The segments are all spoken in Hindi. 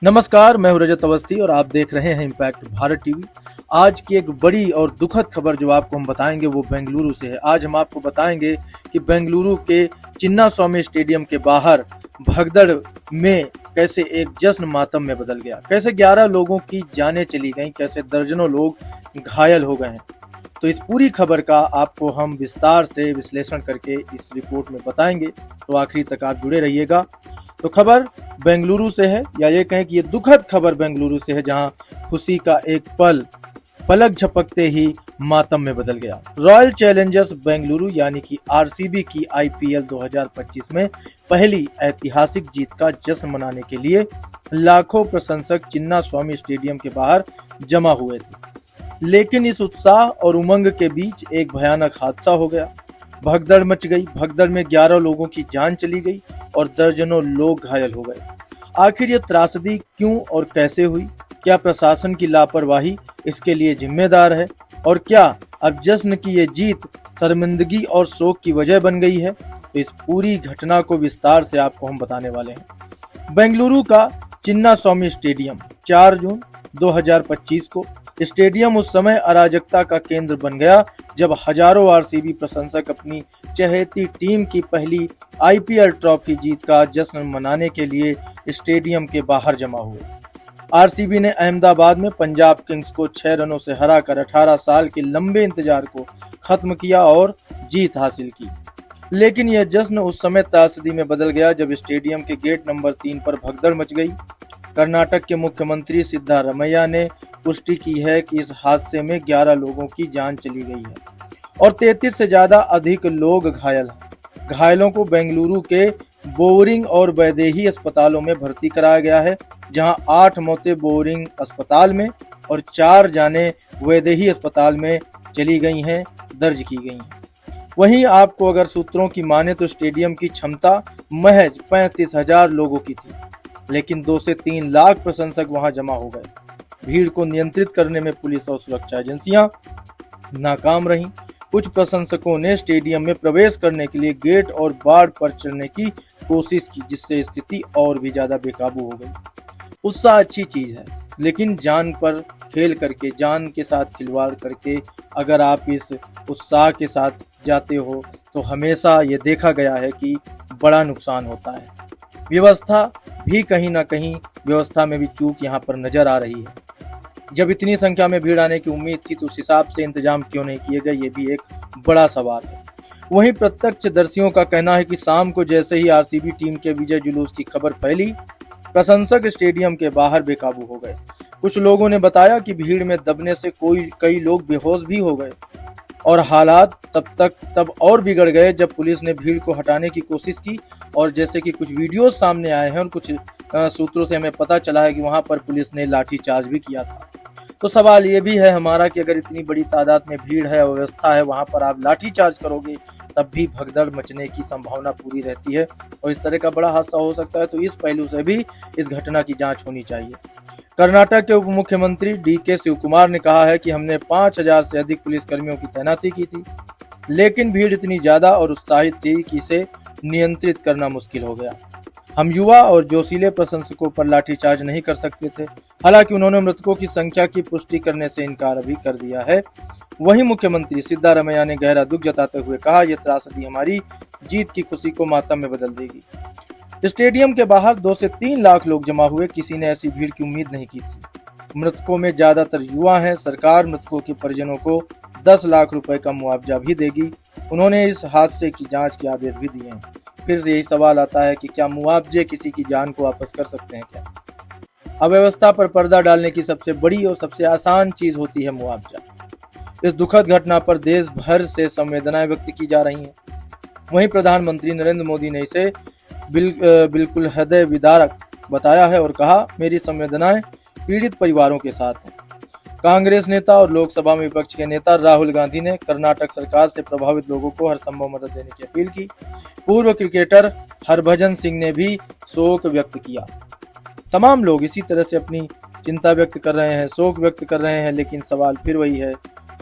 नमस्कार, मैं हूं रजत अवस्थी और आप देख रहे हैं इम्पैक्ट भारत टीवी। आज की एक बड़ी और दुखद खबर जो आपको हम बताएंगे वो बेंगलुरु से है। आज हम आपको बताएंगे कि बेंगलुरु के चिन्नास्वामी स्टेडियम के बाहर भगदड़ में कैसे एक जश्न मातम में बदल गया, कैसे 11 लोगों की जानें चली गईं, कैसे दर्जनों लोग घायल हो गए हैं। तो इस पूरी खबर का आपको हम विस्तार से विश्लेषण करके इस रिपोर्ट में बताएंगे, तो आखिरी तक आप जुड़े रहिएगा। तो खबर बेंगलुरु से है, या ये कहें कि ये दुखद खबर बेंगलुरु से है, जहां खुशी का एक पल पलक झपकते ही मातम में बदल गया। रॉयल चैलेंजर्स बेंगलुरु यानी कि आरसीबी की आईपीएल 2025 में पहली ऐतिहासिक जीत का जश्न मनाने के लिए लाखों प्रशंसक चिन्नास्वामी स्टेडियम के बाहर जमा हुए थे। लेकिन इस उत्साह और उमंग के बीच एक भयानक हादसा हो गया। भगदड़ मच गई। भगदड़ में 11 लोगों की जान चली गई और दर्जनों लोग घायल हो गए। आखिर ये त्रासदी क्यों और कैसे हुई? क्या प्रशासन की लापरवाही इसके लिए जिम्मेदार है? और क्या अब जश्न की ये जीत शर्मिंदगी और शोक की वजह बन गई है? तो इस पूरी घटना को विस्तार से आपको हम बताने वाले हैं। बेंगलुरु का चिन्नास्वामी स्टेडियम 4 जून 2025 को स्टेडियम उस समय अराजकता का केंद्र बन गया जब हजारों आरसीबी प्रशंसक अपनी चहेती टीम की पहली आईपीएल ट्रॉफी जीत का जश्न मनाने के लिए स्टेडियम के बाहर जमा हुए। आरसीबी ने अहमदाबाद में पंजाब किंग्स को 6 रनों से हराकर 18 साल के लंबे इंतजार को खत्म किया और जीत हासिल की। लेकिन यह जश्न उस समय त्रासदी में बदल गया जब स्टेडियम के गेट नंबर 3 पर भगदड़ मच गई। कर्नाटक के मुख्यमंत्री सिद्धारमैया ने पुष्टि की है कि इस हादसे में 11 लोगों की जान चली गई है और 33 से ज्यादा अधिक लोग घायल हैं। घायलों को बेंगलुरु के बोरिंग और वैदेही अस्पतालों में भर्ती कराया गया है, जहां 8 मौतें बोरिंग अस्पताल में और 4 जानें वैदेही अस्पताल में चली गई हैं, दर्ज की गई हैं। वहीं आपको अगर सूत्रों की माने तो स्टेडियम की क्षमता महज 35,000 लोगों की थी, लेकिन 2 से 3 लाख प्रशंसक वहां जमा हो गए। भीड़ को नियंत्रित करने में पुलिस और सुरक्षा एजेंसियां नाकाम रहीं। कुछ प्रशंसकों ने स्टेडियम में प्रवेश करने के लिए गेट और बाड़ पर चढ़ने की कोशिश की, जिससे स्थिति और भी ज्यादा बेकाबू हो गई। उत्साह अच्छी चीज है, लेकिन जान पर खेल करके, जान के साथ खिलवाड़ करके अगर आप इस उत्साह के साथ जाते हो तो हमेशा ये देखा गया है कि बड़ा नुकसान होता है। व्यवस्था भी कहीं ना कहीं, व्यवस्था में भी चूक यहाँ पर नजर आ रही है। जब इतनी संख्या में भीड़ आने की उम्मीद थी तो उस हिसाब से इंतजाम क्यों नहीं किए गए, ये भी एक बड़ा सवाल है। वहीं प्रत्यक्षदर्शियों का कहना है कि शाम को जैसे ही आरसीबी टीम के विजय जुलूस की खबर फैली, प्रशंसक स्टेडियम के बाहर बेकाबू हो गए। कुछ लोगों ने बताया कि भीड़ में दबने से कई लोग बेहोश भी हो गए और हालात तब और बिगड़ गए जब पुलिस ने भीड़ को हटाने की कोशिश की। और जैसे कि कुछ वीडियो सामने आए हैं और कुछ सूत्रों से हमें पता चला है कि वहां पर पुलिस ने लाठीचार्ज भी किया था। तो सवाल ये भी है हमारा कि अगर इतनी बड़ी तादाद में भीड़ है, व्यवस्था है, वहां पर आप लाठीचार्ज करोगे तब भी भगदड़ मचने की संभावना पूरी रहती है और इस तरह का बड़ा हादसा हो सकता है। तो इस पहलू से भी इस घटना की जांच होनी चाहिए। कर्नाटक के उप मुख्यमंत्री डीके शिवकुमार ने कहा है कि हमने 5,000 से अधिक पुलिसकर्मियों की तैनाती की थी, लेकिन भीड़ इतनी ज्यादा और उत्साहित थी कि इसे नियंत्रित करना मुश्किल हो गया। हम युवा और जोशीले प्रशंसकों पर लाठीचार्ज नहीं कर सकते थे। हालांकि उन्होंने मृतकों की संख्या की पुष्टि करने से इनकार भी कर दिया है। वहीं मुख्यमंत्री सिद्धारमैया ने गहरा दुख जताते हुए कहा, यह त्रासदी हमारी जीत की खुशी को मातम में बदल देगी। स्टेडियम के बाहर 2 से 3 लाख लोग जमा हुए। किसी ने ऐसी भीड़ की उम्मीद नहीं की थी। मृतकों में ज्यादातर युवा हैं। सरकार मृतकों के परिजनों को 10 लाख रुपए का मुआवजा भी देगी। उन्होंने इस हादसे की जांच के आदेश भी दिए हैं। फिर से यही सवाल आता है कि क्या मुआवजे किसी की जान को वापस कर सकते हैं क्या? अव्यवस्था पर पर्दा डालने की सबसे बड़ी और सबसे आसान चीज होती है मुआवजा। इस दुखद घटना पर देश भर से संवेदनाएं व्यक्त की जा रही हैं। वहीं प्रधानमंत्री नरेंद्र मोदी ने इसे बिल्कुल हृदय विदारक बताया है और कहा, मेरी संवेदनाएं पीड़ित परिवारों के साथ हैं। कांग्रेस नेता और लोकसभा में विपक्ष के नेता राहुल गांधी ने कर्नाटक सरकार से प्रभावित लोगों को हर संभव मदद देने की अपील की। पूर्व क्रिकेटर हरभजन सिंह ने भी शोक व्यक्त किया। तमाम लोग इसी तरह से अपनी चिंता व्यक्त कर रहे हैं, शोक व्यक्त कर रहे हैं, लेकिन सवाल फिर वही है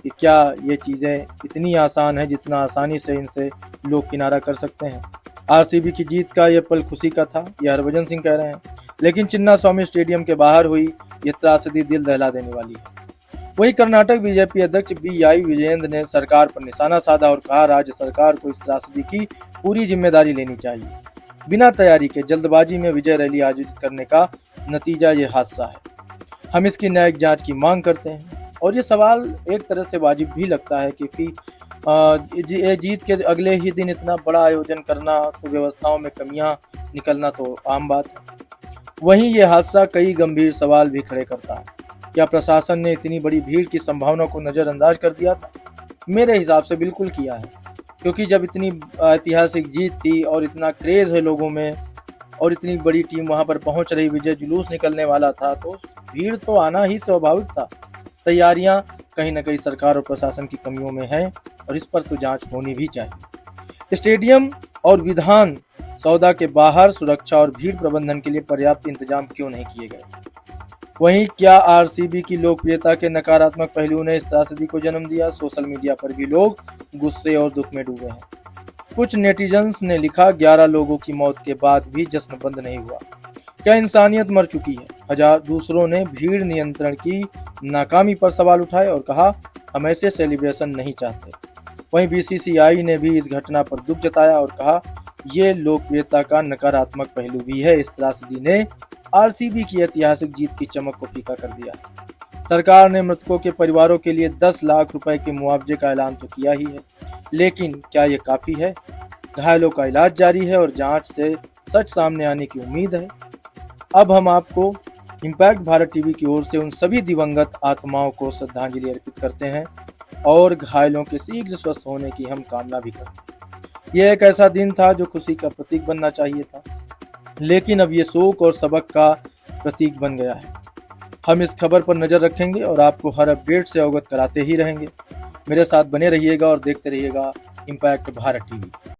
कि क्या ये चीज़ें इतनी आसान है जितना आसानी से इनसे लोग किनारा कर सकते हैं। आरसीबी की जीत का यह पल खुशी का था, यह हरभजन सिंह कह रहे हैं। लेकिन चिन्नास्वामी स्टेडियम के बाहर हुई ये त्रासदी दिल दहला देने वाली है। वहीं कर्नाटक बीजेपी अध्यक्ष BI विजयेंद्र ने सरकार पर निशाना साधा और कहा राज्य सरकार को इस त्रासदी की पूरी जिम्मेदारी लेनी चाहिए। बिना तैयारी के जल्दबाजी में विजय रैली आयोजित करने का नतीजा ये हादसा है। हम इसकी न्यायिक जांच की मांग करते हैं और ये सवाल एक तरह से वाजिब भी लगता है क्योंकि जीत के अगले ही दिन इतना बड़ा आयोजन करना तो व्यवस्थाओं में कमियां निकलना तो आम बात है। वहीं ये हादसा कई गंभीर सवाल भी खड़े करता है। क्या प्रशासन ने इतनी बड़ी भीड़ की संभावना को नजरअंदाज कर दिया था? मेरे हिसाब से बिल्कुल किया है, क्योंकि जब इतनी ऐतिहासिक जीत थी और इतना क्रेज है लोगों में और इतनी बड़ी टीम वहां पर पहुंच रही, विजय जुलूस निकलने वाला था, तो भीड़ तो आना ही स्वाभाविक था। तैयारियां कहीं न कहीं सरकार और प्रशासन की कमियों में हैं और इस पर तो जांच होनी भी चाहिए। स्टेडियम और विधान सौदा के बाहर सुरक्षा और भीड़ प्रबंधन के लिए पर्याप्त इंतजाम क्यों नहीं किए गए? वहीं क्या RCB की लोकप्रियता के नकारात्मक पहलू ने इस त्रासदी को जन्म दिया? सोशल मीडिया पर भी लोग गुस्से और दुख में डूबे हैं। कुछ नेटिजन्स ने लिखा 11 लोगों की मौत के बाद भी जश्न बंद नहीं हुआ, क्या इंसानियत मर चुकी है? हजार दूसरों ने भीड़ नियंत्रण की नाकामी पर सवाल उठाए और कहा हम ऐसे सेलिब्रेशन नहीं चाहते। वहीं BCCI ने भी इस घटना पर दुख जताया और कहा ये लोकप्रियता का नकारात्मक पहलू भी है। इस त्रासदी ने RCB की ऐतिहासिक जीत की चमक को फीका कर दिया। सरकार ने मृतकों के परिवारों के लिए 10 लाख रुपए के मुआवजे का ऐलान तो किया ही है, लेकिन क्या ये काफी है? घायलों का इलाज जारी है और जांच से सच सामने आने की उम्मीद है। अब हम आपको इम्पैक्ट भारत टीवी की ओर से उन सभी दिवंगत आत्माओं को श्रद्धांजलि अर्पित करते हैं और घायलों के शीघ्र स्वस्थ होने की हम कामना भी करते हैं। यह एक ऐसा दिन था जो खुशी का प्रतीक बनना चाहिए था, लेकिन अब ये शोक और सबक का प्रतीक बन गया है। हम इस खबर पर नजर रखेंगे और आपको हर अपडेट से अवगत कराते ही रहेंगे। मेरे साथ बने रहिएगा और देखते रहिएगा इम्पैक्ट भारत टीवी।